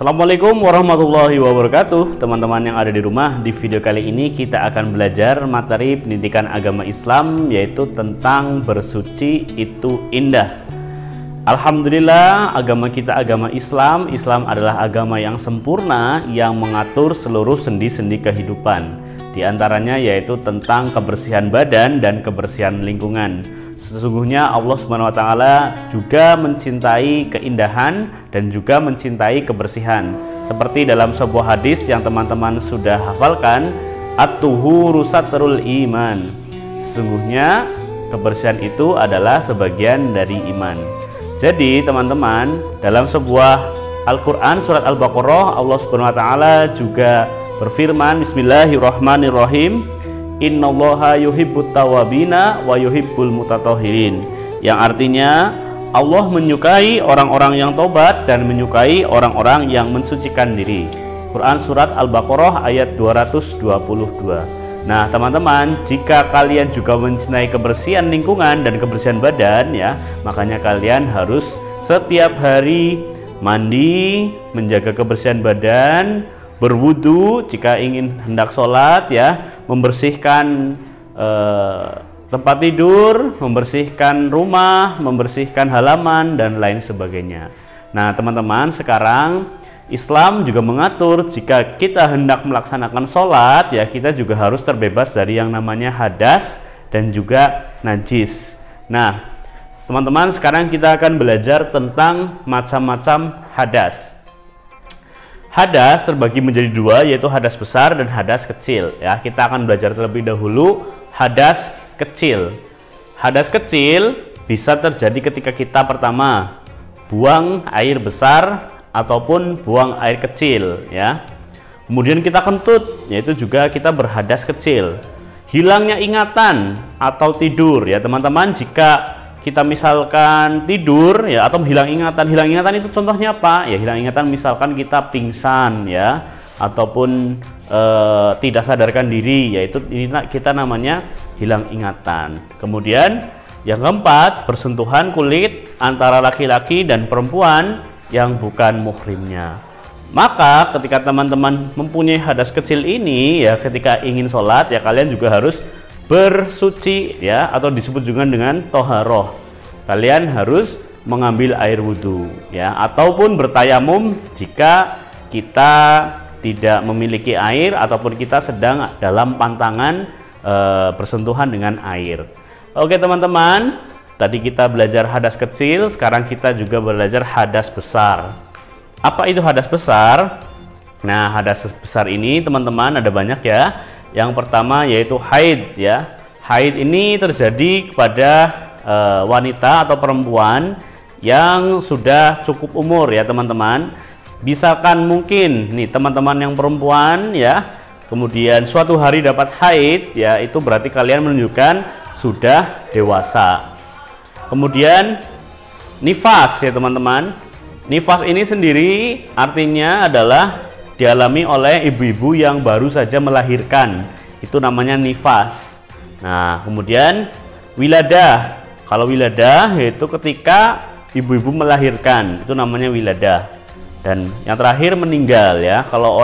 Assalamualaikum warahmatullahi wabarakatuh. Teman-teman yang ada di rumah, di video kali ini kita akan belajar materi pendidikan agama Islam, yaitu tentang bersuci itu indah. Alhamdulillah, agama kita agama Islam. Islam adalah agama yang sempurna yang mengatur seluruh sendi-sendi kehidupan. Di antaranya yaitu tentang kebersihan badan dan kebersihan lingkungan. Sesungguhnya Allah SWT juga mencintai keindahan dan juga mencintai kebersihan. Seperti dalam sebuah hadis yang teman-teman sudah hafalkan, at-tuhuru satrul iman. Sesungguhnya kebersihan itu adalah sebagian dari iman. Jadi teman-teman, dalam sebuah Al-Quran surat Al-Baqarah, Allah SWT juga berfirman, Bismillahirrahmanirrahim, Innallaha yuhibbut tawabina wa yuhibbul mutatahhirin, yang artinya Allah menyukai orang-orang yang tobat dan menyukai orang-orang yang mensucikan diri. Quran surat Al-Baqarah ayat 222. Nah teman-teman, jika kalian juga mencintai kebersihan lingkungan dan kebersihan badan ya, makanya kalian harus setiap hari mandi, menjaga kebersihan badan, berwudu jika ingin hendak sholat ya, membersihkan tempat tidur, membersihkan rumah, membersihkan halaman dan lain sebagainya. Nah teman-teman, sekarang Islam juga mengatur jika kita hendak melaksanakan sholat ya, kita juga harus terbebas dari yang namanya hadas dan juga najis. Nah teman-teman, sekarang kita akan belajar tentang macam-macam hadas. Hadas terbagi menjadi dua, yaitu hadas besar dan hadas kecil ya. Kita akan belajar terlebih dahulu hadas kecil. Hadas kecil bisa terjadi ketika kita pertama buang air besar ataupun buang air kecil ya. Kemudian kita kentut, yaitu juga kita berhadas kecil. Hilangnya ingatan atau tidur ya teman-teman, jika kita misalkan tidur ya atau hilang ingatan itu contohnya apa ya? Hilang ingatan misalkan kita pingsan ya, ataupun tidak sadarkan diri, yaitu ini kita namanya hilang ingatan. Kemudian yang keempat, bersentuhan kulit antara laki-laki dan perempuan yang bukan muhrimnya. Maka ketika teman-teman mempunyai hadas kecil ini ya, ketika ingin sholat ya, kalian juga harus bersuci ya, atau disebut juga dengan toharoh. Kalian harus mengambil air wudhu ya, ataupun bertayamum jika kita tidak memiliki air ataupun kita sedang dalam pantangan bersentuhan dengan air. Oke teman-teman, tadi kita belajar hadas kecil, sekarang kita juga belajar hadas besar. Apa itu hadas besar? Nah hadas besar ini teman-teman ada banyak ya. Yang pertama yaitu haid ya. Haid ini terjadi kepada wanita atau perempuan yang sudah cukup umur ya teman-teman. Misalkan mungkin nih teman-teman yang perempuan ya, kemudian suatu hari dapat haid ya, itu berarti kalian menunjukkan sudah dewasa. Kemudian nifas ya teman-teman. Nifas ini sendiri artinya adalah dialami oleh ibu-ibu yang baru saja melahirkan, itu namanya nifas. Nah kemudian wiladah. Kalau wiladah yaitu ketika ibu-ibu melahirkan, itu namanya wiladah. Dan yang terakhir meninggal ya. Kalau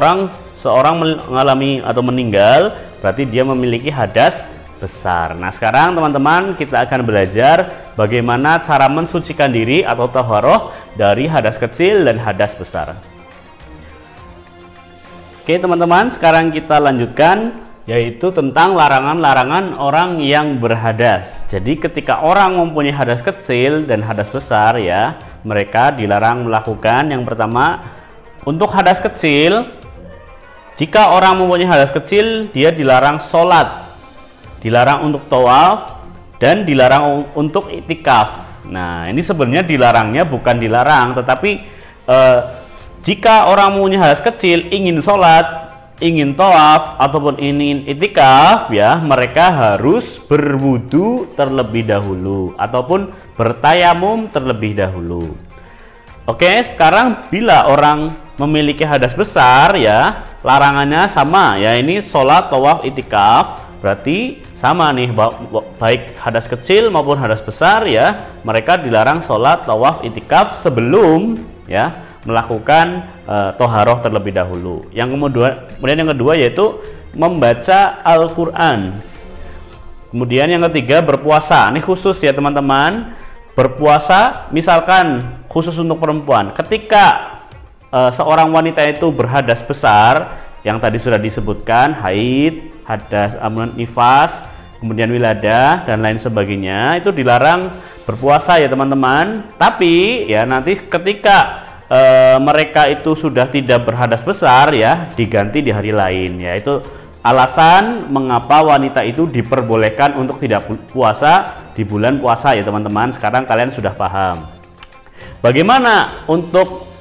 seorang mengalami atau meninggal, berarti dia memiliki hadas besar. Nah sekarang teman-teman, kita akan belajar bagaimana cara mensucikan diri atau taharoh dari hadas kecil dan hadas besar. Oke teman-teman, sekarang kita lanjutkan, yaitu tentang larangan-larangan orang yang berhadas. Jadi ketika orang mempunyai hadas kecil dan hadas besar ya, mereka dilarang melakukan yang pertama, untuk hadas kecil, jika orang mempunyai hadas kecil, dia dilarang sholat, dilarang untuk tawaf, dan dilarang untuk itikaf. Nah ini sebenarnya dilarangnya bukan dilarang, tetapi jika orang mempunyai hadas kecil, ingin sholat, ingin tawaf ataupun ingin itikaf ya, mereka harus berwudu terlebih dahulu ataupun bertayamum terlebih dahulu. Oke, sekarang bila orang memiliki hadas besar ya, larangannya sama ya, ini sholat, tawaf, itikaf, berarti sama nih, baik hadas kecil maupun hadas besar ya, mereka dilarang sholat, tawaf, itikaf sebelum ya melakukan toharoh terlebih dahulu. Kemudian yang kedua yaitu membaca Al-Quran. Kemudian yang ketiga berpuasa. Ini khusus ya teman-teman. Berpuasa misalkan khusus untuk perempuan. Ketika seorang wanita itu berhadas besar, yang tadi sudah disebutkan, haid, hadas, nifas, kemudian wiladah dan lain sebagainya, itu dilarang berpuasa ya teman-teman. Tapi ya nanti ketika mereka itu sudah tidak berhadas besar ya, diganti di hari lain ya. Itu alasan mengapa wanita itu diperbolehkan untuk tidak puasa di bulan puasa ya teman-teman. Sekarang kalian sudah paham. Bagaimana untuk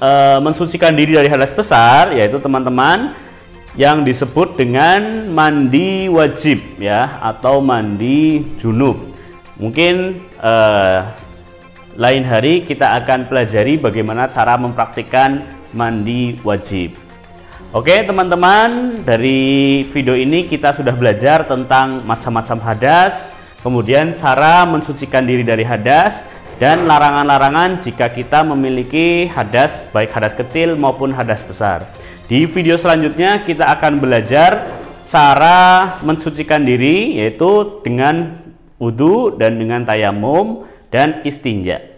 mensucikan diri dari hadas besar, yaitu teman-teman yang disebut dengan mandi wajib ya, atau mandi junub. Mungkin lain hari kita akan pelajari bagaimana cara mempraktikkan mandi wajib. Oke teman-teman, dari video ini kita sudah belajar tentang macam-macam hadas, kemudian cara mensucikan diri dari hadas, dan larangan-larangan jika kita memiliki hadas, baik hadas kecil maupun hadas besar. Di video selanjutnya kita akan belajar cara mensucikan diri, yaitu dengan wudhu dan dengan tayamum dan istinja.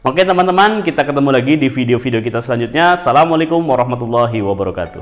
Oke teman-teman, kita ketemu lagi di video-video kita selanjutnya. Assalamualaikum warahmatullahi wabarakatuh.